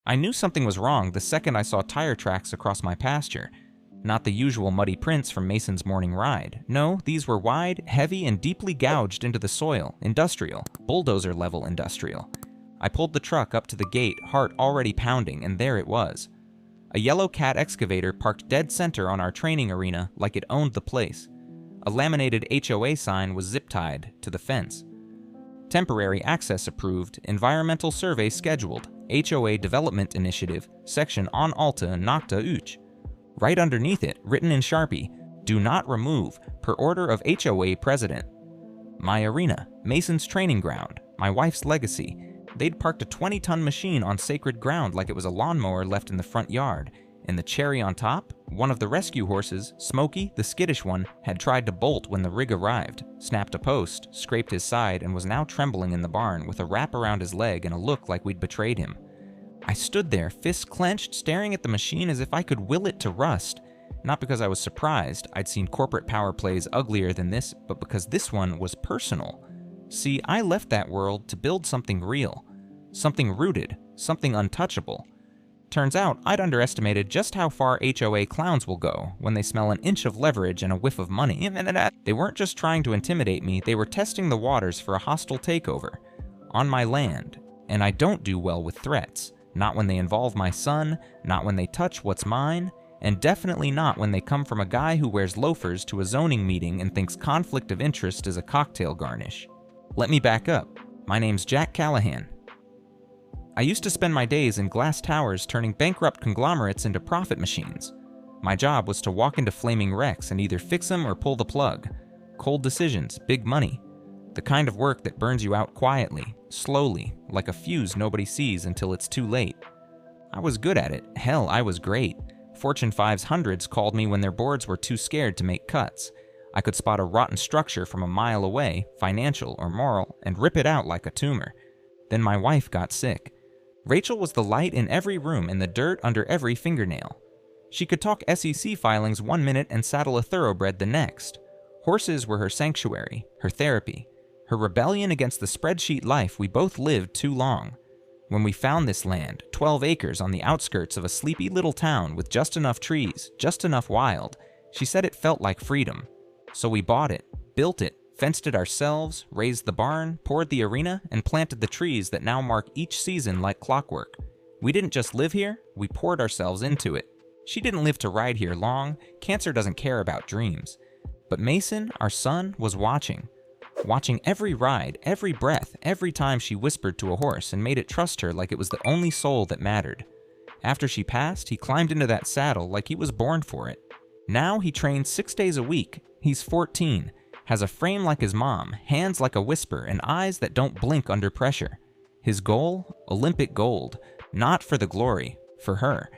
I knew something was wrong the second I saw tire tracks across my pasture. Not the usual muddy prints from Mason's morning ride. No, these were wide, heavy, and deeply gouged into the soil, industrial, bulldozer-level industrial. I pulled the truck up to the gate, heart already pounding, and there it was. A yellow cat excavator parked dead center on our training arena like it owned the place. A laminated HOA sign was zip-tied to the fence. Temporary access approved, environmental survey scheduled, HOA Development Initiative, section on Alta Nocta Uch. Right underneath it, written in Sharpie, do not remove, per order of HOA President. My arena, Mason's training ground, my wife's legacy. They'd parked a 20-ton machine on sacred ground like it was a lawnmower left in the front yard. And the cherry on top, one of the rescue horses, Smokey, the skittish one, had tried to bolt when the rig arrived, snapped a post, scraped his side, and was now trembling in the barn with a wrap around his leg and a look like we'd betrayed him. I stood there, fists clenched, staring at the machine as if I could will it to rust. Not because I was surprised, I'd seen corporate power plays uglier than this, but because this one was personal. See, I left that world to build something real, something rooted, something untouchable. Turns out, I'd underestimated just how far HOA clowns will go when they smell an inch of leverage and a whiff of money. They weren't just trying to intimidate me, they were testing the waters for a hostile takeover. On my land. And I don't do well with threats. Not when they involve my son, not when they touch what's mine, and definitely not when they come from a guy who wears loafers to a zoning meeting and thinks conflict of interest is a cocktail garnish. Let me back up. My name's Jack Callahan. I used to spend my days in glass towers turning bankrupt conglomerates into profit machines. My job was to walk into flaming wrecks and either fix them or pull the plug. Cold decisions, big money. The kind of work that burns you out quietly, slowly, like a fuse nobody sees until it's too late. I was good at it. Hell, I was great. Fortune 500s called me when their boards were too scared to make cuts. I could spot a rotten structure from a mile away, financial or moral, and rip it out like a tumor. Then my wife got sick. Rachel was the light in every room and the dirt under every fingernail. She could talk SEC filings 1 minute and saddle a thoroughbred the next. Horses were her sanctuary, her therapy, her rebellion against the spreadsheet life we both lived too long. When we found this land, 12 acres on the outskirts of a sleepy little town with just enough trees, just enough wild, she said it felt like freedom. So we bought it, built it, fenced it ourselves, raised the barn, poured the arena, and planted the trees that now mark each season like clockwork. We didn't just live here, we poured ourselves into it. She didn't live to ride here long, cancer doesn't care about dreams. But Mason, our son, was watching every ride, every breath, every time she whispered to a horse and made it trust her like it was the only soul that mattered. After she passed, he climbed into that saddle like he was born for it. Now he trains 6 days a week. He's 14, has a frame like his mom, hands like a whisper, and eyes that don't blink under pressure. His goal? Olympic gold. Not for the glory, for her.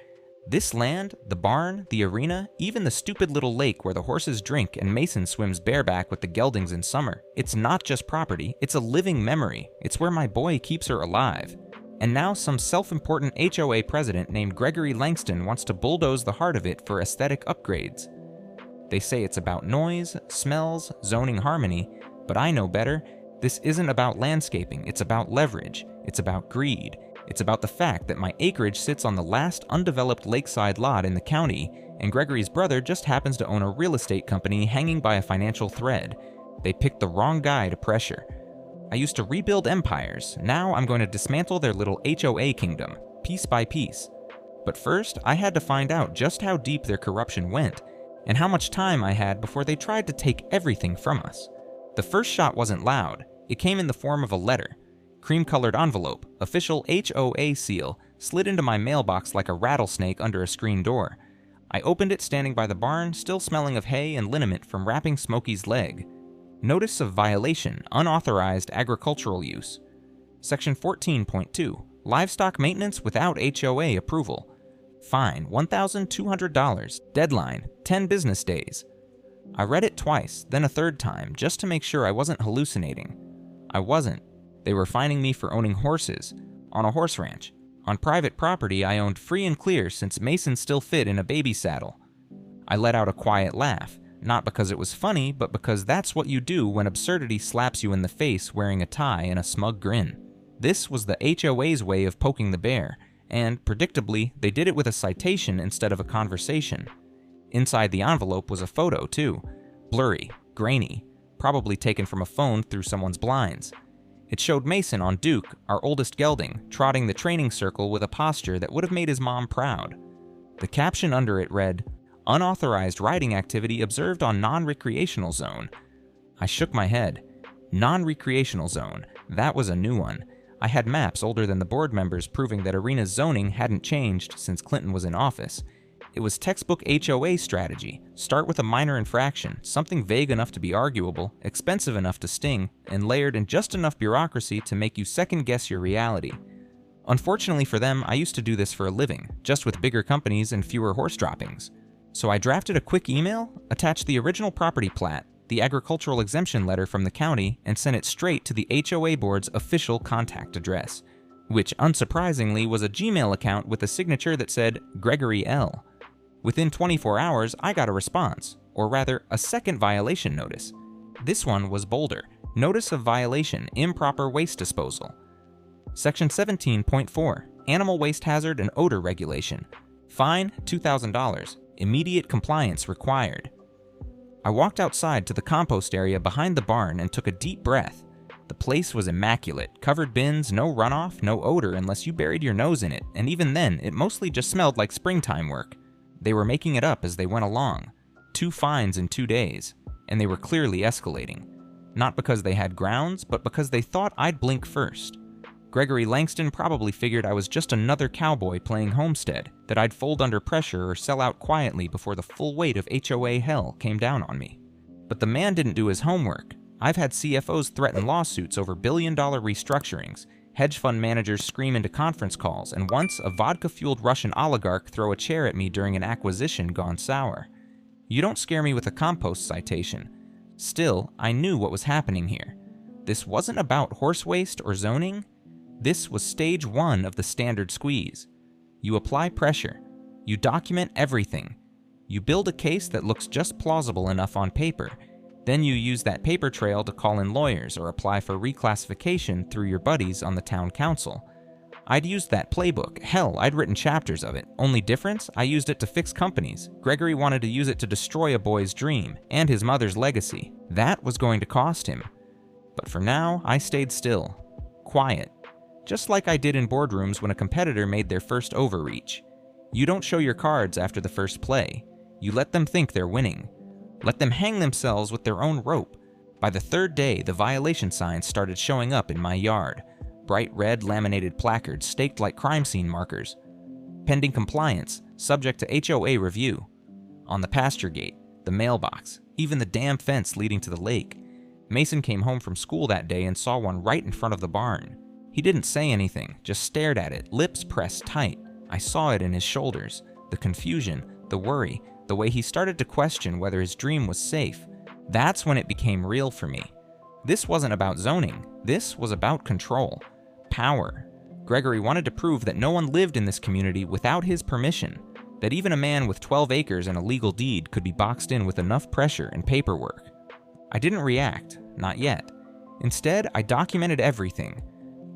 This land, the barn, the arena, even the stupid little lake where the horses drink and Mason swims bareback with the geldings in summer. It's not just property, it's a living memory. It's where my boy keeps her alive. And now some self-important HOA president named Gregory Langston wants to bulldoze the heart of it for aesthetic upgrades. They say it's about noise, smells, zoning harmony, but I know better. This isn't about landscaping, it's about leverage, it's about greed. It's about the fact that my acreage sits on the last undeveloped lakeside lot in the county, and Gregory's brother just happens to own a real estate company hanging by a financial thread. They picked the wrong guy to pressure. I used to rebuild empires, now I'm going to dismantle their little HOA kingdom, piece by piece. But first, I had to find out just how deep their corruption went, and how much time I had before they tried to take everything from us. The first shot wasn't loud, it came in the form of a letter. Cream-colored envelope, official HOA seal, slid into my mailbox like a rattlesnake under a screen door. I opened it standing by the barn, still smelling of hay and liniment from wrapping Smokey's leg. Notice of violation, unauthorized agricultural use. Section 14.2, livestock maintenance without HOA approval. Fine, $1,200, deadline, 10 business days. I read it twice, then a third time, just to make sure I wasn't hallucinating. I wasn't. They were fining me for owning horses, on a horse ranch. On private property I owned free and clear since Mason still fit in a baby saddle. I let out a quiet laugh, not because it was funny, but because that's what you do when absurdity slaps you in the face wearing a tie and a smug grin. This was the HOA's way of poking the bear, and, predictably, they did it with a citation instead of a conversation. Inside the envelope was a photo, too. Blurry, grainy, probably taken from a phone through someone's blinds. It showed Mason on Duke, our oldest gelding, trotting the training circle with a posture that would have made his mom proud. The caption under it read, "Unauthorized riding activity observed on non-recreational zone." I shook my head. Non-recreational zone. That was a new one. I had maps older than the board members proving that Arena's zoning hadn't changed since Clinton was in office. It was textbook HOA strategy. Start with a minor infraction, something vague enough to be arguable, expensive enough to sting, and layered in just enough bureaucracy to make you second-guess your reality. Unfortunately for them, I used to do this for a living, just with bigger companies and fewer horse droppings. So I drafted a quick email, attached the original property plat, the agricultural exemption letter from the county, and sent it straight to the HOA board's official contact address, which unsurprisingly was a Gmail account with a signature that said Gregory L. Within 24 hours, I got a response, or rather, a second violation notice. This one was bolder. Notice of violation, improper waste disposal. Section 17.4, Animal Waste Hazard and Odor Regulation. Fine, $2,000. Immediate compliance required. I walked outside to the compost area behind the barn and took a deep breath. The place was immaculate, covered bins, no runoff, no odor unless you buried your nose in it, and even then, it mostly just smelled like springtime work. They were making it up as they went along. 2 fines in 2 days, and they were clearly escalating. Not because they had grounds, but because they thought I'd blink first. Gregory Langston probably figured I was just another cowboy playing Homestead, that I'd fold under pressure or sell out quietly before the full weight of HOA hell came down on me. But the man didn't do his homework. I've had CFOs threaten lawsuits over billion-dollar restructurings, hedge fund managers scream into conference calls, and once a vodka-fueled Russian oligarch throw a chair at me during an acquisition gone sour. You don't scare me with a compost citation. Still, I knew what was happening here. This wasn't about horse waste or zoning. This was stage 1 of the standard squeeze. You apply pressure. You document everything. You build a case that looks just plausible enough on paper. Then you use that paper trail to call in lawyers or apply for reclassification through your buddies on the town council. I'd used that playbook. Hell, I'd written chapters of it. Only difference? I used it to fix companies. Gregory wanted to use it to destroy a boy's dream and his mother's legacy. That was going to cost him. But for now, I stayed still. Quiet. Just like I did in boardrooms when a competitor made their first overreach. You don't show your cards after the first play. You let them think they're winning. Let them hang themselves with their own rope. By the 3rd day, the violation signs started showing up in my yard. Bright red laminated placards staked like crime scene markers. Pending compliance, subject to HOA review. On the pasture gate, the mailbox, even the damn fence leading to the lake. Mason came home from school that day and saw one right in front of the barn. He didn't say anything, just stared at it, lips pressed tight. I saw it in his shoulders, the confusion, the worry, the way he started to question whether his dream was safe. That's when it became real for me. This wasn't about zoning. This was about control. Power. Gregory wanted to prove that no one lived in this community without his permission, that even a man with 12 acres and a legal deed could be boxed in with enough pressure and paperwork. I didn't react, not yet. Instead, I documented everything.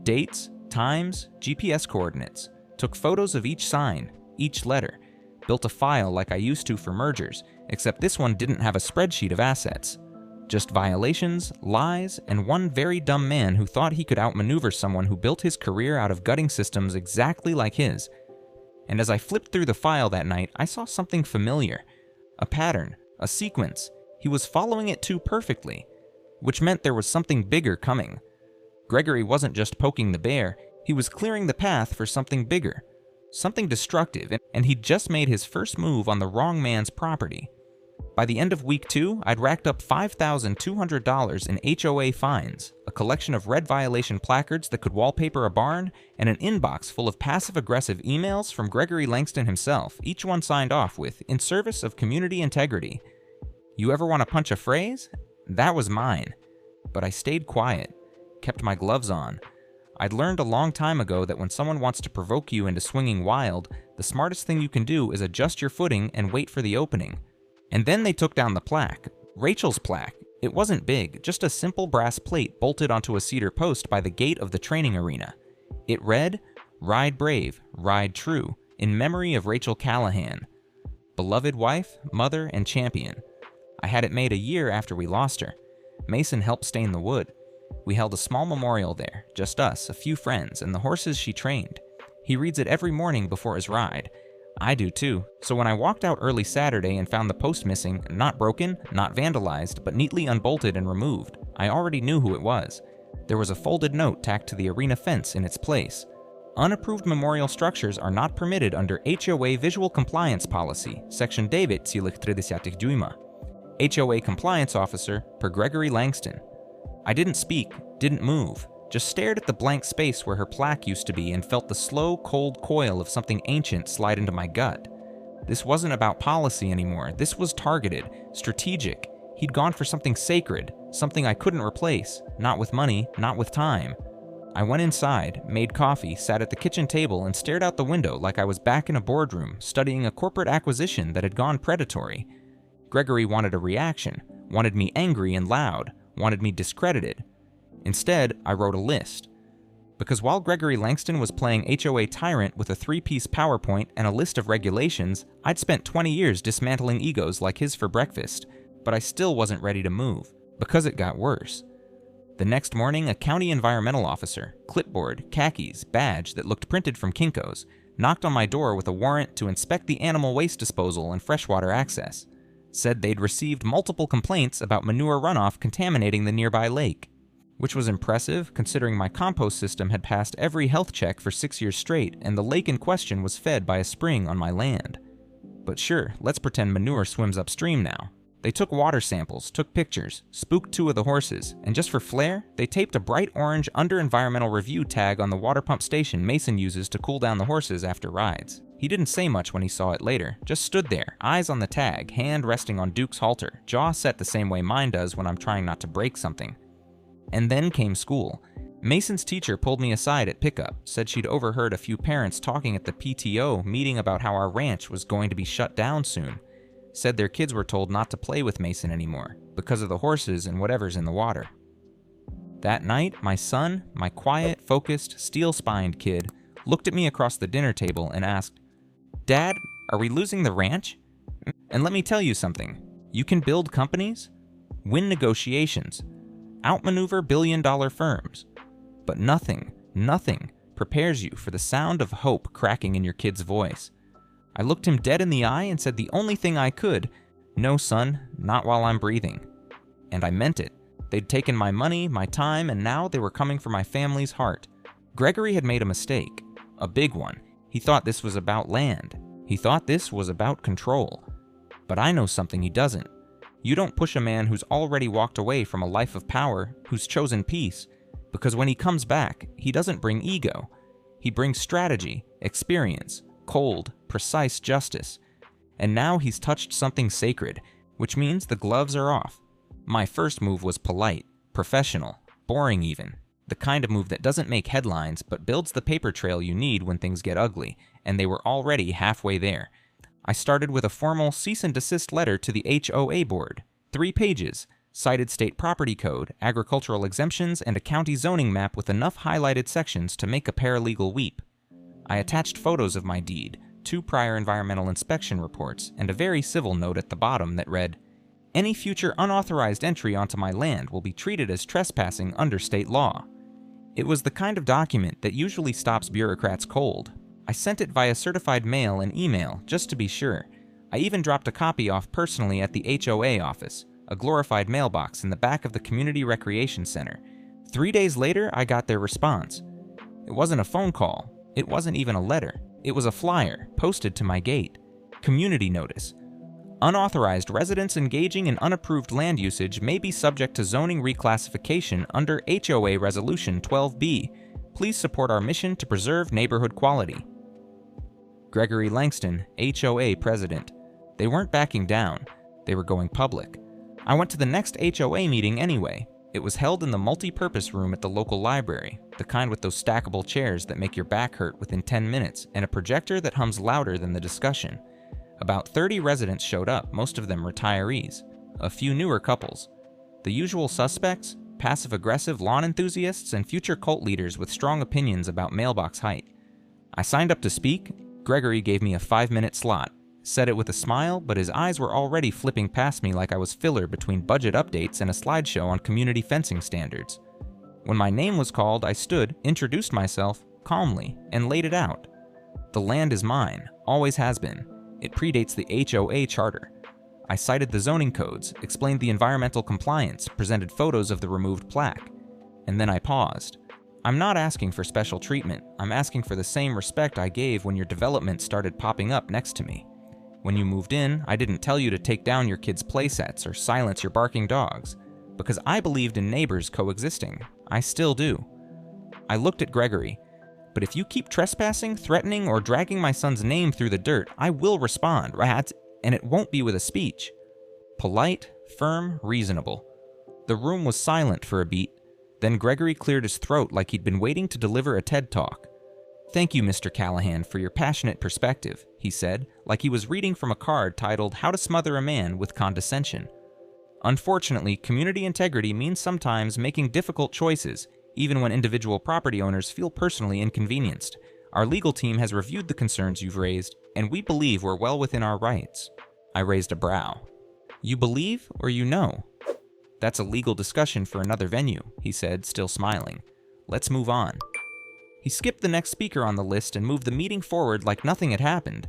Dates, times, GPS coordinates, took photos of each sign, each letter, built a file like I used to for mergers, except this one didn't have a spreadsheet of assets. Just violations, lies, and one very dumb man who thought he could outmaneuver someone who built his career out of gutting systems exactly like his. And as I flipped through the file that night, I saw something familiar. A pattern, a sequence. He was following it too perfectly, which meant there was something bigger coming. Gregory wasn't just poking the bear, he was clearing the path for something bigger. Something destructive, and he'd just made his first move on the wrong man's property. By the end of week 2, I'd racked up $5,200 in HOA fines, a collection of red violation placards that could wallpaper a barn, and an inbox full of passive-aggressive emails from Gregory Langston himself, each one signed off with, "In service of community integrity." You ever want to punch a phrase? That was mine. But I stayed quiet, kept my gloves on. I'd learned a long time ago that when someone wants to provoke you into swinging wild, the smartest thing you can do is adjust your footing and wait for the opening. And then they took down the plaque. Rachel's plaque. It wasn't big, just a simple brass plate bolted onto a cedar post by the gate of the training arena. It read, Ride brave, ride true, in memory of Rachel Callahan. Beloved wife, mother, and champion. I had it made a year after we lost her. Mason helped stain the wood. We held a small memorial there, just us, a few friends, and the horses she trained. He reads it every morning before his ride. I do too, so when I walked out early Saturday and found the post missing, not broken, not vandalized, but neatly unbolted and removed, I already knew who it was. There was a folded note tacked to the arena fence in its place. Unapproved memorial structures are not permitted under HOA Visual Compliance Policy, Section 9,30 dюйма. HOA Compliance Officer per Gregory Langston. I didn't speak, didn't move, just stared at the blank space where her plaque used to be and felt the slow, cold coil of something ancient slide into my gut. This wasn't about policy anymore. This was targeted, strategic. He'd gone for something sacred, something I couldn't replace, not with money, not with time. I went inside, made coffee, sat at the kitchen table, and stared out the window like I was back in a boardroom, studying a corporate acquisition that had gone predatory. Gregory wanted a reaction, wanted me angry and loud, wanted me discredited. Instead, I wrote a list. Because while Gregory Langston was playing HOA tyrant with a 3-piece PowerPoint and a list of regulations, I'd spent 20 years dismantling egos like his for breakfast, but I still wasn't ready to move, because it got worse. The next morning, a county environmental officer, clipboard, khakis, badge that looked printed from Kinko's, knocked on my door with a warrant to inspect the animal waste disposal and freshwater access. Said they'd received multiple complaints about manure runoff contaminating the nearby lake. Which was impressive, considering my compost system had passed every health check for 6 years straight, and the lake in question was fed by a spring on my land. But sure, let's pretend manure swims upstream now. They took water samples, took pictures, spooked 2 of the horses, and just for flair, they taped a bright orange Under Environmental Review tag on the water pump station Mason uses to cool down the horses after rides. He didn't say much when he saw it later, just stood there, eyes on the tag, hand resting on Duke's halter, jaw set the same way mine does when I'm trying not to break something. And then came school. Mason's teacher pulled me aside at pickup, said she'd overheard a few parents talking at the PTO meeting about how our ranch was going to be shut down soon. Said their kids were told not to play with Mason anymore, because of the horses and whatever's in the water. That night, my son, my quiet, focused, steel-spined kid, looked at me across the dinner table and asked, "Dad, are we losing the ranch? And let me tell you something. You can build companies, win negotiations, outmaneuver billion-dollar firms, but nothing prepares you for the sound of hope cracking in your kid's voice." I looked him dead in the eye and said the only thing I could, "No, son, not while I'm breathing." And I meant it. They'd taken my money, my time, and now they were coming for my family's heart. Gregory had made a mistake, a big one. He thought this was about land. He thought this was about control. But I know something he doesn't. You don't push a man who's already walked away from a life of power, who's chosen peace, because when he comes back, he doesn't bring ego. He brings strategy, experience, cold, precise justice. And now he's touched something sacred, which means the gloves are off. My first move was polite, professional, boring even. The kind of move that doesn't make headlines, but builds the paper trail you need when things get ugly, and they were already halfway there. I started with a formal cease and desist letter to the HOA board, 3 pages, cited state property code, agricultural exemptions, and a county zoning map with enough highlighted sections to make a paralegal weep. I attached photos of my deed, 2 prior environmental inspection reports, and a very civil note at the bottom that read, "Any future unauthorized entry onto my land will be treated as trespassing under state law." It was the kind of document that usually stops bureaucrats cold. I sent it via certified mail and email, just to be sure. I even dropped a copy off personally at the HOA office, a glorified mailbox in the back of the Community Recreation Center. 3 days later, I got their response. It wasn't a phone call. It wasn't even a letter. It was a flyer, posted to my gate. Community notice. Unauthorized residents engaging in unapproved land usage may be subject to zoning reclassification under HOA Resolution 12B. Please support our mission to preserve neighborhood quality. Gregory Langston, HOA President. They weren't backing down. They were going public. I went to the next HOA meeting anyway. It was held in the multi-purpose room at the local library, the kind with those stackable chairs that make your back hurt within 10 minutes, and a projector that hums louder than the discussion. About 30 residents showed up, most of them retirees. A few newer couples. The usual suspects, passive-aggressive lawn enthusiasts and future cult leaders with strong opinions about mailbox height. I signed up to speak. Gregory gave me a 5-minute slot. Said it with a smile, but his eyes were already flipping past me like I was filler between budget updates and a slideshow on community fencing standards. When my name was called, I stood, introduced myself, calmly, and laid it out. The land is mine, always has been. It predates the HOA charter. I cited the zoning codes, explained the environmental compliance, presented photos of the removed plaque. And then I paused. I'm not asking for special treatment. I'm asking for the same respect I gave when your development started popping up next to me. When you moved in, I didn't tell you to take down your kids' playsets or silence your barking dogs, because I believed in neighbors coexisting. I still do. I looked at Gregory. But if you keep trespassing, threatening, or dragging my son's name through the dirt, I will respond, right? And it won't be with a speech. Polite, firm, reasonable. The room was silent for a beat. Then Gregory cleared his throat like he'd been waiting to deliver a TED Talk. "Thank you, Mr. Callahan, for your passionate perspective," he said, like he was reading from a card titled How to Smother a Man with Condescension. "Unfortunately, community integrity means sometimes making difficult choices, even when individual property owners feel personally inconvenienced. Our legal team has reviewed the concerns you've raised, and we believe we're well within our rights." I raised a brow. "You believe or you know?" "That's a legal discussion for another venue," he said, still smiling. "Let's move on." He skipped the next speaker on the list and moved the meeting forward like nothing had happened.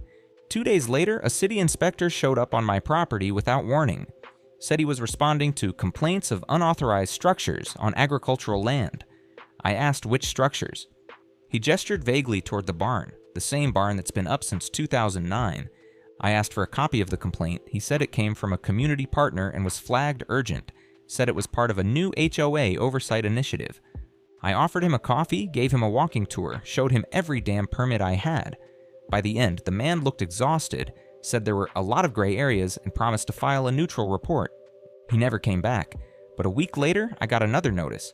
2 days later, a city inspector showed up on my property without warning. Said he was responding to complaints of unauthorized structures on agricultural land. I asked which structures. He gestured vaguely toward the barn, the same barn that's been up since 2009. I asked for a copy of the complaint. He said it came from a community partner and was flagged urgent. Said it was part of a new HOA oversight initiative. I offered him a coffee, gave him a walking tour, showed him every damn permit I had. By the end, the man looked exhausted, said there were a lot of gray areas, and promised to file a neutral report. He never came back, but a week later, I got another notice.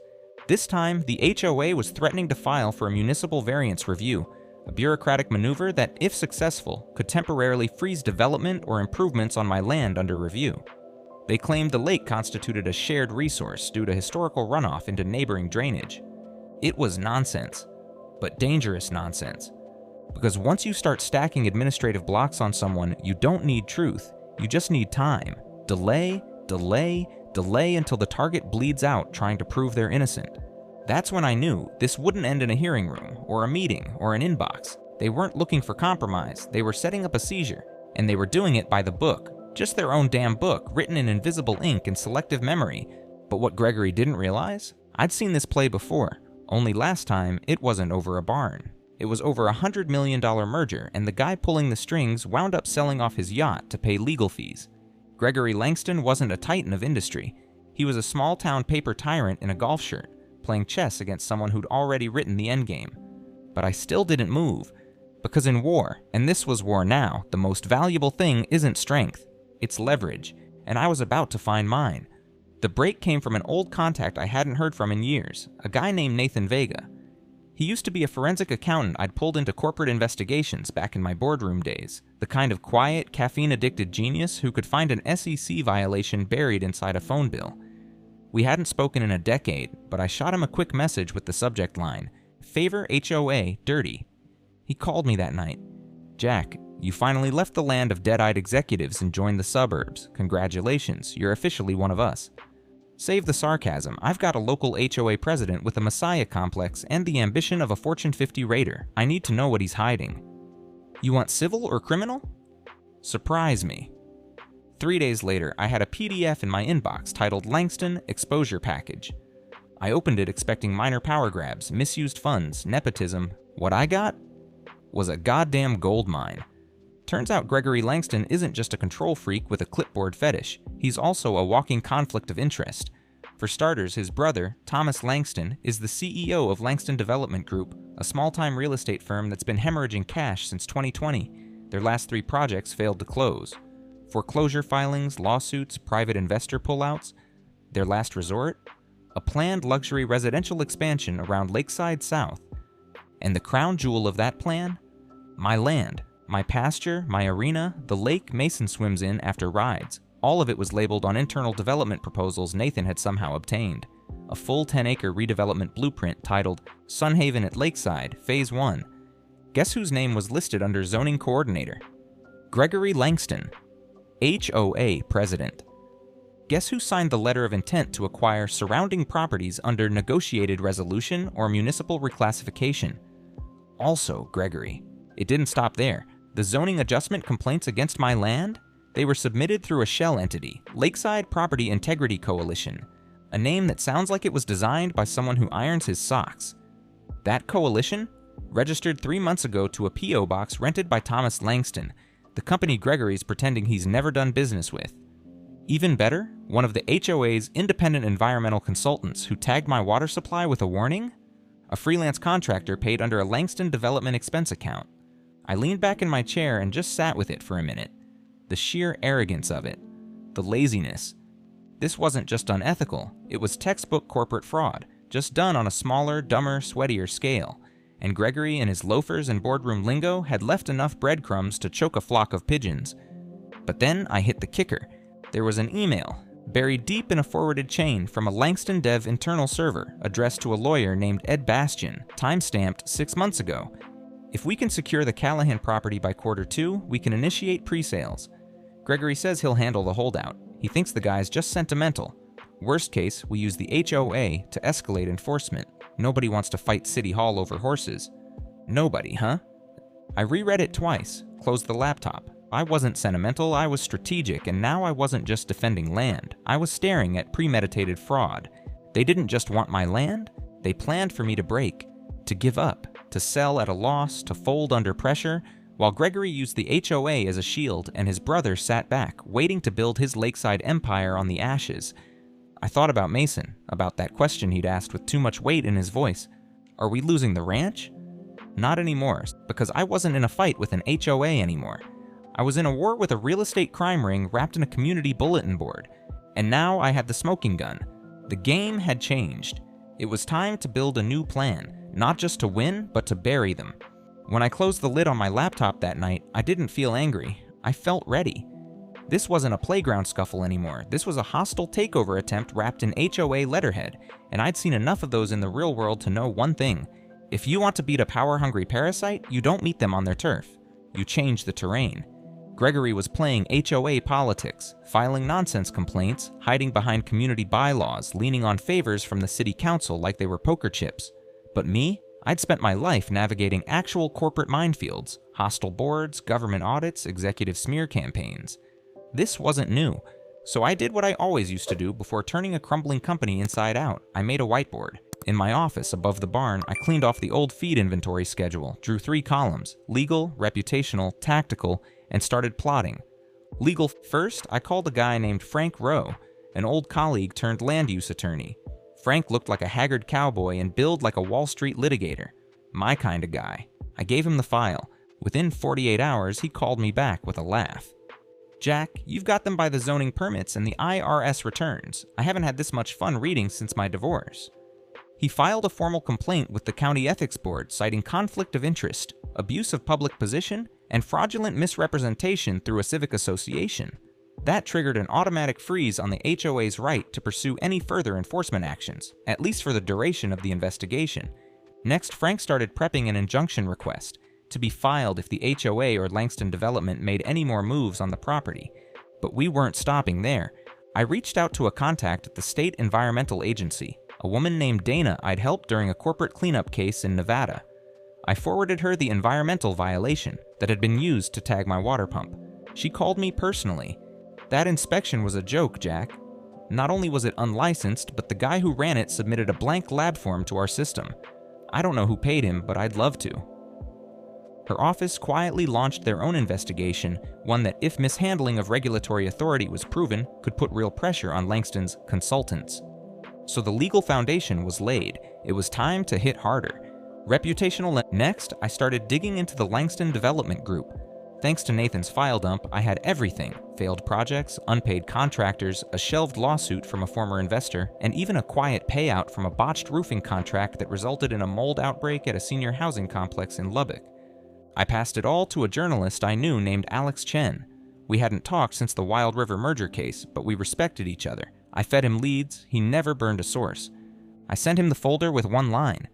This time, the HOA was threatening to file for a municipal variance review, a bureaucratic maneuver that, if successful, could temporarily freeze development or improvements on my land under review. They claimed the lake constituted a shared resource due to historical runoff into neighboring drainage. It was nonsense, but dangerous nonsense. Because once you start stacking administrative blocks on someone, you don't need truth, you just need time. Delay, delay, delay until the target bleeds out trying to prove they're innocent. That's when I knew this wouldn't end in a hearing room, or a meeting, or an inbox. They weren't looking for compromise, they were setting up a seizure, and they were doing it by the book. Just their own damn book, written in invisible ink and selective memory. But what Gregory didn't realize? I'd seen this play before. Only last time, it wasn't over a barn. It was over a $100 million merger, and the guy pulling the strings wound up selling off his yacht to pay legal fees. Gregory Langston wasn't a titan of industry. He was a small-town paper tyrant in a golf shirt, playing chess against someone who'd already written the endgame. But I still didn't move. Because in war, and this was war now, the most valuable thing isn't strength, it's leverage, and I was about to find mine. The break came from an old contact I hadn't heard from in years, a guy named Nathan Vega. He used to be a forensic accountant I'd pulled into corporate investigations back in my boardroom days, the kind of quiet, caffeine-addicted genius who could find an SEC violation buried inside a phone bill. We hadn't spoken in a decade, but I shot him a quick message with the subject line, "Favor HOA dirty." He called me that night. "Jack, you finally left the land of dead-eyed executives and joined the suburbs. Congratulations, you're officially one of us." Save the sarcasm, I've got a local HOA president with a messiah complex and the ambition of a Fortune 50 raider. I need to know what he's hiding. "You want civil or criminal?" Surprise me. 3 days later, I had a PDF in my inbox titled Langston Exposure Package. I opened it expecting minor power grabs, misused funds, nepotism. What I got was a goddamn gold mine. Turns out Gregory Langston isn't just a control freak with a clipboard fetish. He's also a walking conflict of interest. For starters, his brother, Thomas Langston, is the CEO of Langston Development Group, a small-time real estate firm that's been hemorrhaging cash since 2020. Their last 3 projects failed to close. Foreclosure filings, lawsuits, private investor pullouts. Their last resort? A planned luxury residential expansion around Lakeside South. And the crown jewel of that plan? My land. My pasture, my arena, the lake Mason swims in after rides. All of it was labeled on internal development proposals Nathan had somehow obtained. A full 10-acre redevelopment blueprint titled Sunhaven at Lakeside, Phase 1. Guess whose name was listed under zoning coordinator? Gregory Langston, HOA president. Guess who signed the letter of intent to acquire surrounding properties under negotiated resolution or municipal reclassification? Also Gregory. It didn't stop there. The zoning adjustment complaints against my land? They were submitted through a shell entity, Lakeside Property Integrity Coalition, a name that sounds like it was designed by someone who irons his socks. That coalition? Registered 3 months ago to a P.O. box rented by Thomas Langston, the company Gregory's pretending he's never done business with. Even better, one of the HOA's independent environmental consultants who tagged my water supply with a warning? A freelance contractor paid under a Langston development expense account. I leaned back in my chair and just sat with it for a minute. The sheer arrogance of it. The laziness. This wasn't just unethical, it was textbook corporate fraud, just done on a smaller, dumber, sweatier scale. And Gregory and his loafers and boardroom lingo had left enough breadcrumbs to choke a flock of pigeons. But then I hit the kicker. There was an email, buried deep in a forwarded chain from a Langston Dev internal server addressed to a lawyer named Ed Bastian, time-stamped 6 months ago. If we can secure the Callahan property by Q2, we can initiate pre-sales. Gregory says he'll handle the holdout. He thinks the guy's just sentimental. Worst case, we use the HOA to escalate enforcement. Nobody wants to fight City Hall over horses. Nobody, huh? I reread it twice, closed the laptop. I wasn't sentimental, I was strategic, and now I wasn't just defending land. I was staring at premeditated fraud. They didn't just want my land, they planned for me to break, to give up, to sell at a loss, to fold under pressure, while Gregory used the HOA as a shield and his brother sat back, waiting to build his lakeside empire on the ashes. I thought about Mason, about that question he'd asked with too much weight in his voice. Are we losing the ranch? Not anymore, because I wasn't in a fight with an HOA anymore. I was in a war with a real estate crime ring wrapped in a community bulletin board. And now I had the smoking gun. The game had changed. It was time to build a new plan, not just to win, but to bury them. When I closed the lid on my laptop that night, I didn't feel angry. I felt ready. This wasn't a playground scuffle anymore. This was a hostile takeover attempt wrapped in HOA letterhead, and I'd seen enough of those in the real world to know one thing. If you want to beat a power-hungry parasite, you don't meet them on their turf. You change the terrain. Gregory was playing HOA politics, filing nonsense complaints, hiding behind community bylaws, leaning on favors from the city council like they were poker chips. But me? I'd spent my life navigating actual corporate minefields, hostile boards, government audits, executive smear campaigns. This wasn't new, so I did what I always used to do before turning a crumbling company inside out. I made a whiteboard. In my office above the barn, I cleaned off the old feed inventory schedule, drew 3 columns, legal, reputational, tactical, and started plotting. Legal first, I called a guy named Frank Rowe, an old colleague turned land use attorney. Frank looked like a haggard cowboy and billed like a Wall Street litigator. My kind of guy. I gave him the file. Within 48 hours, he called me back with a laugh. Jack, you've got them by the zoning permits and the IRS returns. I haven't had this much fun reading since my divorce. He filed a formal complaint with the County Ethics Board citing conflict of interest, abuse of public position, and fraudulent misrepresentation through a civic association. That triggered an automatic freeze on the HOA's right to pursue any further enforcement actions, at least for the duration of the investigation. Next, Frank started prepping an injunction request, to be filed if the HOA or Langston Development made any more moves on the property. But we weren't stopping there. I reached out to a contact at the State Environmental Agency, a woman named Dana I'd helped during a corporate cleanup case in Nevada. I forwarded her the environmental violation that had been used to tag my water pump. She called me personally. That inspection was a joke, Jack. Not only was it unlicensed, but the guy who ran it submitted a blank lab form to our system. I don't know who paid him, but I'd love to. Her office quietly launched their own investigation, one that, if mishandling of regulatory authority was proven, could put real pressure on Langston's consultants. So the legal foundation was laid. It was time to hit harder. Reputational. Next, I started digging into the Langston Development Group. Thanks to Nathan's file dump, I had everything: failed projects, unpaid contractors, a shelved lawsuit from a former investor, and even a quiet payout from a botched roofing contract that resulted in a mold outbreak at a senior housing complex in Lubbock. I passed it all to a journalist I knew named Alex Chen. We hadn't talked since the Wild River merger case, but we respected each other. I fed him leads, he never burned a source. I sent him the folder with one line.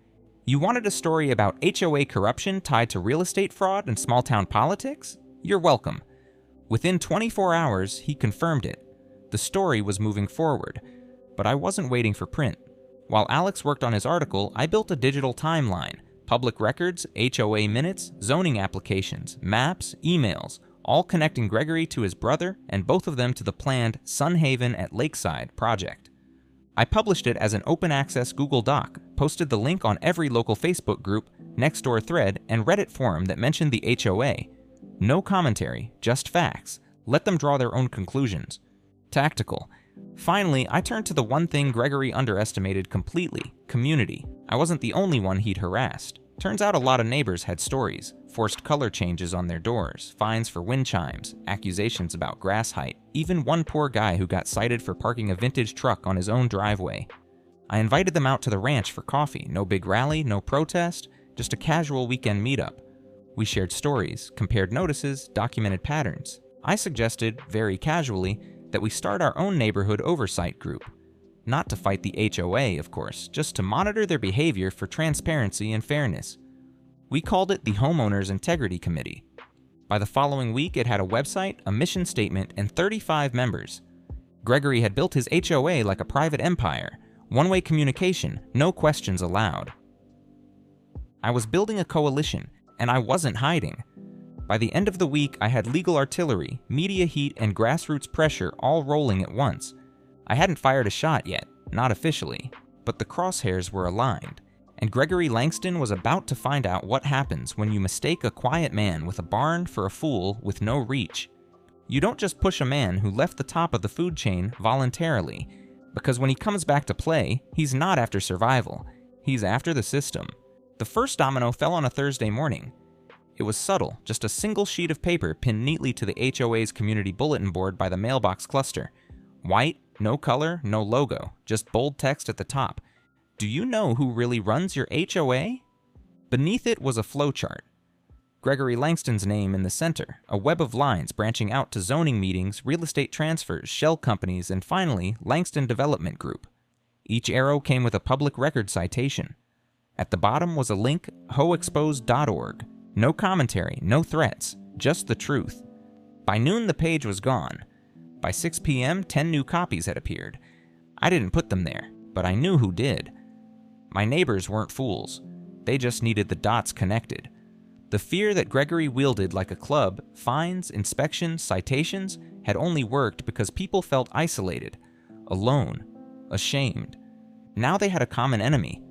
You wanted a story about HOA corruption tied to real estate fraud and small-town politics? You're welcome. Within 24 hours, he confirmed it. The story was moving forward, but I wasn't waiting for print. While Alex worked on his article, I built a digital timeline. Public records, HOA minutes, zoning applications, maps, emails, all connecting Gregory to his brother and both of them to the planned Sun Haven at Lakeside project. I published it as an open access Google Doc, posted the link on every local Facebook group, Nextdoor thread, and Reddit forum that mentioned the HOA. No commentary, just facts. Let them draw their own conclusions. Tactical. Finally, I turned to the one thing Gregory underestimated completely: community. I wasn't the only one he'd harassed. Turns out a lot of neighbors had stories, forced color changes on their doors, fines for wind chimes, accusations about grass height, even one poor guy who got cited for parking a vintage truck on his own driveway. I invited them out to the ranch for coffee, no big rally, no protest, just a casual weekend meetup. We shared stories, compared notices, documented patterns. I suggested, very casually, that we start our own neighborhood oversight group. Not to fight the HOA, of course, just to monitor their behavior for transparency and fairness. We called it the Homeowners Integrity Committee. By the following week, it had a website, a mission statement, and 35 members. Gregory had built his HOA like a private empire, one-way communication, no questions allowed. I was building a coalition, and I wasn't hiding. By the end of the week, I had legal artillery, media heat, and grassroots pressure all rolling at once. I hadn't fired a shot yet, not officially, but the crosshairs were aligned, and Gregory Langston was about to find out what happens when you mistake a quiet man with a barn for a fool with no reach. You don't just push a man who left the top of the food chain voluntarily, because when he comes back to play, he's not after survival, he's after the system. The first domino fell on a Thursday morning. It was subtle, just a single sheet of paper pinned neatly to the HOA's community bulletin board by the mailbox cluster. White, no color, no logo, just bold text at the top. Do you know who really runs your HOA? Beneath it was a flowchart. Gregory Langston's name in the center, a web of lines branching out to zoning meetings, real estate transfers, shell companies, and finally, Langston Development Group. Each arrow came with a public record citation. At the bottom was a link, hoexposed.org. No commentary, no threats, just the truth. By noon, the page was gone. By 6 p.m., 10 new copies had appeared. I didn't put them there, but I knew who did. My neighbors weren't fools. They just needed the dots connected. The fear that Gregory wielded like a club, fines, inspections, citations, had only worked because people felt isolated, alone, ashamed. Now they had a common enemy,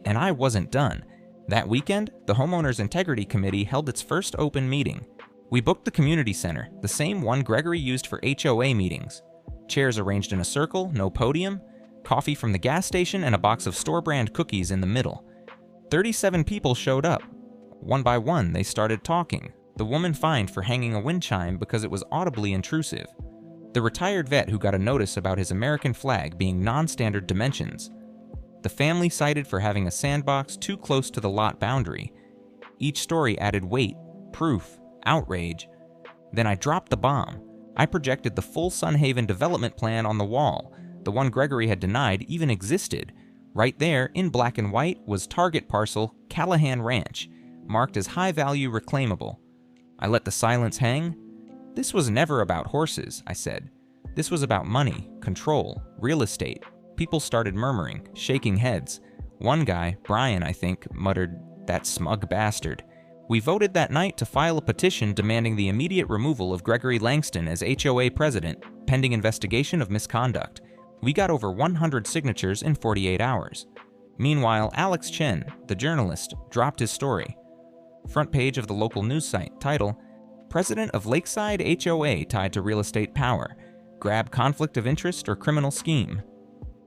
and I wasn't done. That weekend, the Homeowners Integrity Committee held its first open meeting. We booked the community center, the same one Gregory used for HOA meetings. Chairs arranged in a circle, no podium, coffee from the gas station, and a box of store-brand cookies in the middle. 37 people showed up. One by one, they started talking. The woman fined for hanging a wind chime because it was audibly intrusive. The retired vet who got a notice about his American flag being non-standard dimensions. The family cited for having a sandbox too close to the lot boundary. Each story added weight, proof, outrage. Then I dropped the bomb. I projected the full Sun Haven development plan on the wall. The one Gregory had denied even existed. Right there, in black and white, was target parcel Callahan Ranch, marked as high-value reclaimable. I let the silence hang. This was never about horses, I said. This was about money, control, real estate. People started murmuring, shaking heads. One guy, Brian I think, muttered, "That smug bastard." We voted that night to file a petition demanding the immediate removal of Gregory Langston as HOA president, pending investigation of misconduct. We got over 100 signatures in 48 hours. Meanwhile, Alex Chen, the journalist, dropped his story. Front page of the local news site, title, "President of Lakeside HOA tied to real estate power. Grab conflict of interest or criminal scheme."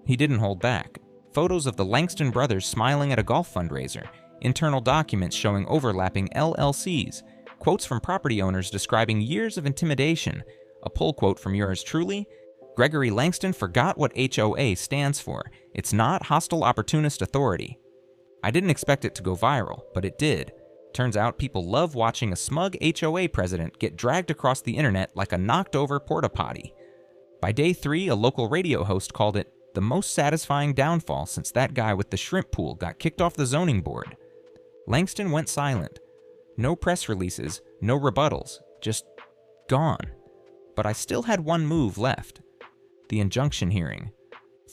He didn't hold back. Photos of the Langston brothers smiling at a golf fundraiser, internal documents showing overlapping LLCs, quotes from property owners describing years of intimidation, a pull quote from yours truly, "Gregory Langston forgot what HOA stands for. It's not hostile opportunist authority." I didn't expect it to go viral, but it did. Turns out people love watching a smug HOA president get dragged across the internet like a knocked-over porta potty. By day 3, a local radio host called it the most satisfying downfall since that guy with the shrimp pool got kicked off the zoning board. Langston went silent. No press releases, no rebuttals, just gone. But I still had one move left. The injunction hearing.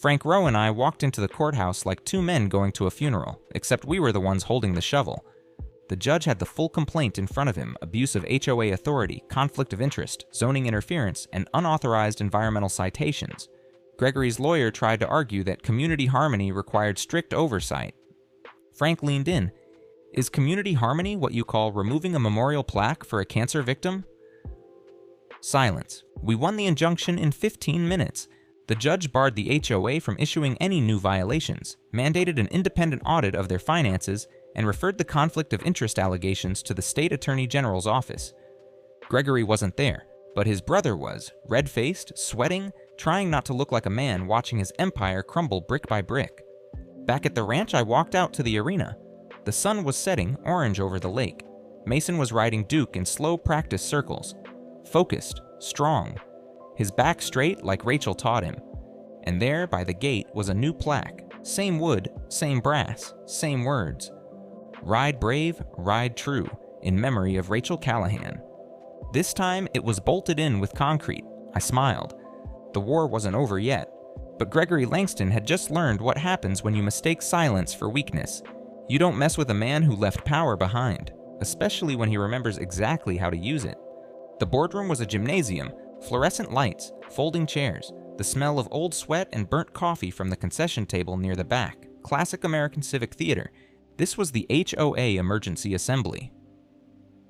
Frank Rowe and I walked into the courthouse like two men going to a funeral, except we were the ones holding the shovel. The judge had the full complaint in front of him: abuse of HOA authority, conflict of interest, zoning interference, and unauthorized environmental citations. Gregory's lawyer tried to argue that community harmony required strict oversight. Frank leaned in. Is community harmony what you call removing a memorial plaque for a cancer victim? Silence. We won the injunction in 15 minutes. The judge barred the HOA from issuing any new violations, mandated an independent audit of their finances, and referred the conflict of interest allegations to the state attorney general's office. Gregory wasn't there, but his brother was, red-faced, sweating, trying not to look like a man watching his empire crumble brick by brick. Back at the ranch, I walked out to the arena. The sun was setting, orange over the lake. Mason was riding Duke in slow practice circles. Focused, strong. His back straight like Rachel taught him. And there, by the gate, was a new plaque. Same wood, same brass, same words. Ride brave, ride true, in memory of Rachel Callahan. This time, it was bolted in with concrete. I smiled. The war wasn't over yet. But Gregory Langston had just learned what happens when you mistake silence for weakness. You don't mess with a man who left power behind, especially when he remembers exactly how to use it. The boardroom was a gymnasium, fluorescent lights, folding chairs, the smell of old sweat and burnt coffee from the concession table near the back. Classic American Civic Theater. This was the HOA Emergency Assembly.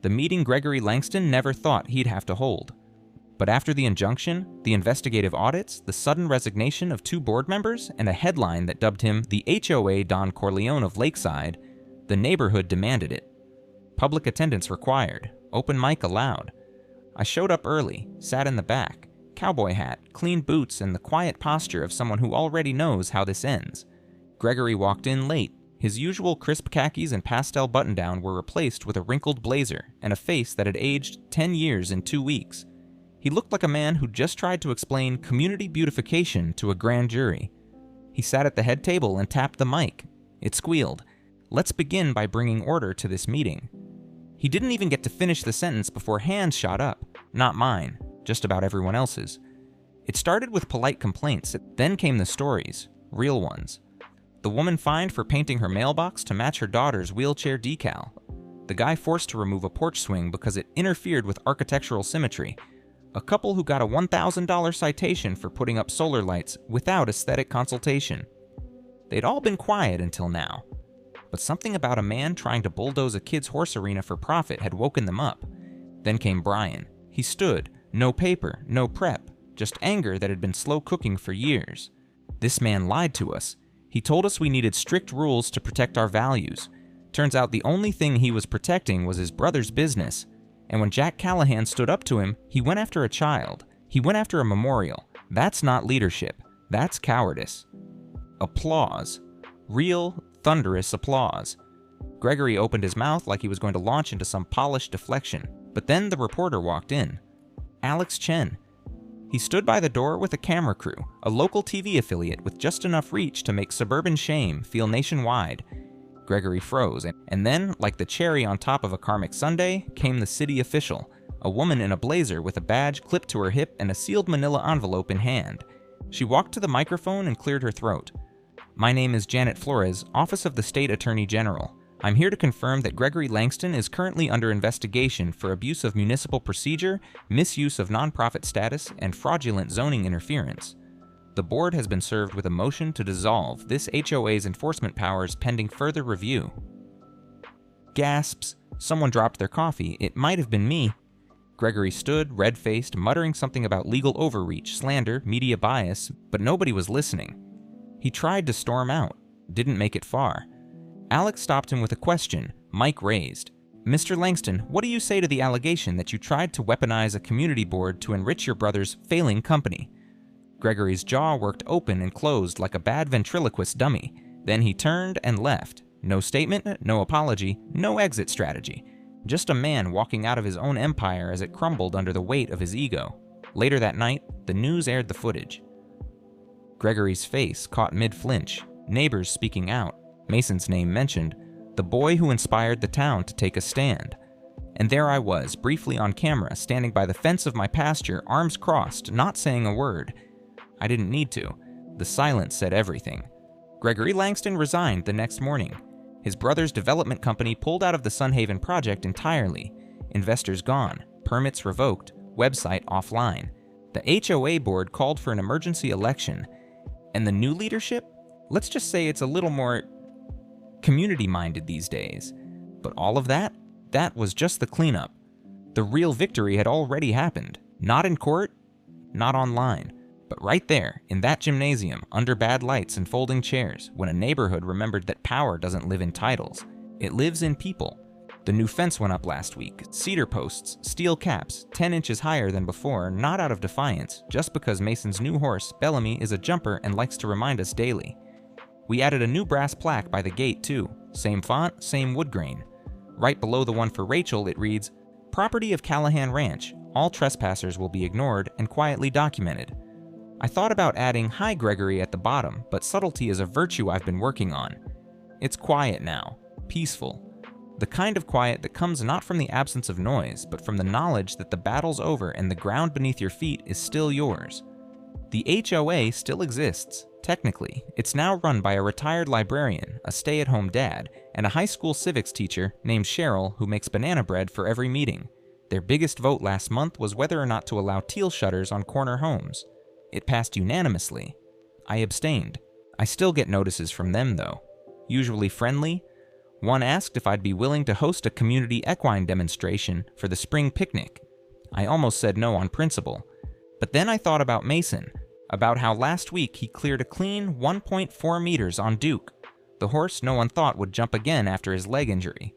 The meeting Gregory Langston never thought he'd have to hold. But after the injunction, the investigative audits, the sudden resignation of 2 board members, and a headline that dubbed him the HOA Don Corleone of Lakeside, the neighborhood demanded it. Public attendance required, open mic allowed. I showed up early, sat in the back, cowboy hat, clean boots, and the quiet posture of someone who already knows how this ends. Gregory walked in late. His usual crisp khakis and pastel button-down were replaced with a wrinkled blazer and a face that had aged 10 years in 2 weeks. He looked like a man who just tried to explain community beautification to a grand jury. He sat at the head table and tapped the mic. It squealed. Let's begin by bringing order to this meeting. He didn't even get to finish the sentence before hands shot up. Not mine, just about everyone else's. It started with polite complaints, then came the stories, real ones. The woman fined for painting her mailbox to match her daughter's wheelchair decal. The guy forced to remove a porch swing because it interfered with architectural symmetry. A couple who got a $1,000 citation for putting up solar lights without aesthetic consultation. They'd all been quiet until now. But something about a man trying to bulldoze a kid's horse arena for profit had woken them up. Then came Brian. He stood, no paper, no prep, just anger that had been slow cooking for years. This man lied to us. He told us we needed strict rules to protect our values. Turns out the only thing he was protecting was his brother's business. And when Jack Callahan stood up to him, he went after a child. He went after a memorial. That's not leadership. That's cowardice. Applause. Real, thunderous applause. Gregory opened his mouth like he was going to launch into some polished deflection. But then the reporter walked in. Alex Chen. He stood by the door with a camera crew, a local TV affiliate with just enough reach to make suburban shame feel nationwide. Gregory froze, and then, like the cherry on top of a karmic sundae, came the city official, a woman in a blazer with a badge clipped to her hip and a sealed manila envelope in hand. She walked to the microphone and cleared her throat. My name is Janet Flores, Office of the State Attorney General. I'm here to confirm that Gregory Langston is currently under investigation for abuse of municipal procedure, misuse of nonprofit status, and fraudulent zoning interference. The board has been served with a motion to dissolve this HOA's enforcement powers pending further review. Gasps. Someone dropped their coffee. It might have been me. Gregory stood, red-faced, muttering something about legal overreach, slander, media bias, but nobody was listening. He tried to storm out. Didn't make it far. Alex stopped him with a question, mic raised. Mr. Langston, what do you say to the allegation that you tried to weaponize a community board to enrich your brother's failing company? Gregory's jaw worked open and closed like a bad ventriloquist dummy. Then he turned and left. No statement, no apology, no exit strategy. Just a man walking out of his own empire as it crumbled under the weight of his ego. Later that night, the news aired the footage. Gregory's face caught mid-flinch, neighbors speaking out, Mason's name mentioned, the boy who inspired the town to take a stand. And there I was, briefly on camera, standing by the fence of my pasture, arms crossed, not saying a word. I didn't need to. The silence said everything. Gregory Langston resigned the next morning. His brother's development company pulled out of the Sunhaven project entirely. Investors gone, permits revoked, website offline. The HOA board called for an emergency election. And the new leadership? Let's just say it's a little more community-minded these days. But all of that was just the cleanup. The real victory had already happened. Not in court, not online, but right there, in that gymnasium, under bad lights and folding chairs, when a neighborhood remembered that power doesn't live in titles. It lives in people. The new fence went up last week. Cedar posts, steel caps, 10 inches higher than before, not out of defiance, just because Mason's new horse, Bellamy, is a jumper and likes to remind us daily. We added a new brass plaque by the gate, too. Same font, same wood grain. Right below the one for Rachel, it reads, "Property of Callahan Ranch. All trespassers will be ignored and quietly documented." I thought about adding "Hi Gregory" at the bottom, but subtlety is a virtue I've been working on. It's quiet now, peaceful. The kind of quiet that comes not from the absence of noise, but from the knowledge that the battle's over and the ground beneath your feet is still yours. The HOA still exists. Technically, it's now run by a retired librarian, a stay-at-home dad, and a high school civics teacher named Cheryl who makes banana bread for every meeting. Their biggest vote last month was whether or not to allow teal shutters on corner homes. It passed unanimously. I abstained. I still get notices from them, though. Usually friendly. One asked if I'd be willing to host a community equine demonstration for the spring picnic. I almost said no on principle. But then I thought about Mason, about how last week he cleared a clean 1.4 meters on Duke, the horse no one thought would jump again after his leg injury.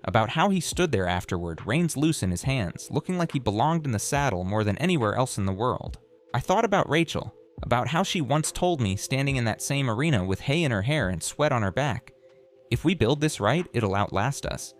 About how he stood there afterward, reins loose in his hands, looking like he belonged in the saddle more than anywhere else in the world. I thought about Rachel, about how she once told me standing in that same arena with hay in her hair and sweat on her back, "If we build this right, it'll outlast us."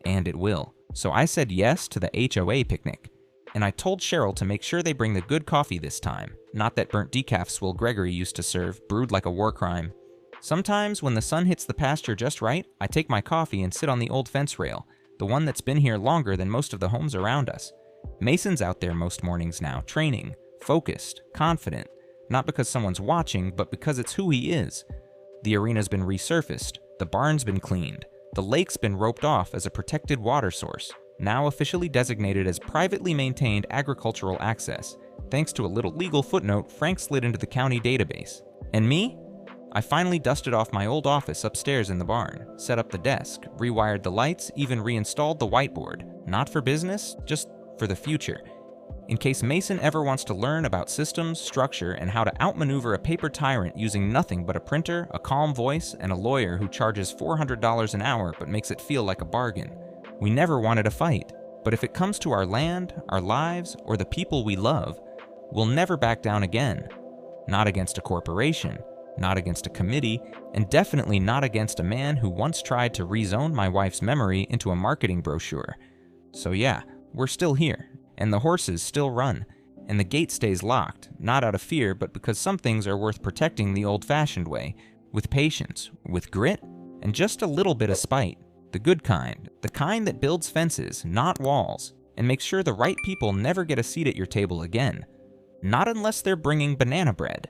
And it will. So I said yes to the HOA picnic. And I told Cheryl to make sure they bring the good coffee this time, not that burnt decaf swill Gregory used to serve, brewed like a war crime. Sometimes, when the sun hits the pasture just right, I take my coffee and sit on the old fence rail, the one that's been here longer than most of the homes around us. Mason's out there most mornings now, training, focused, confident, not because someone's watching, but because it's who he is. The arena's been resurfaced, the barn's been cleaned, the lake's been roped off as a protected water source, now officially designated as privately maintained agricultural access. Thanks to a little legal footnote Frank slid into the county database. And me? I finally dusted off my old office upstairs in the barn, set up the desk, rewired the lights, even reinstalled the whiteboard. Not for business, just for the future. In case Mason ever wants to learn about systems, structure, and how to outmaneuver a paper tyrant using nothing but a printer, a calm voice, and a lawyer who charges $400 an hour but makes it feel like a bargain. We never wanted a fight, but if it comes to our land, our lives, or the people we love, we'll never back down again. Not against a corporation, not against a committee, and definitely not against a man who once tried to rezone my wife's memory into a marketing brochure. So yeah, we're still here, and the horses still run, and the gate stays locked, not out of fear, but because some things are worth protecting the old-fashioned way, with patience, with grit, and just a little bit of spite. The good kind, the kind that builds fences, not walls, and makes sure the right people never get a seat at your table again. Not unless they're bringing banana bread.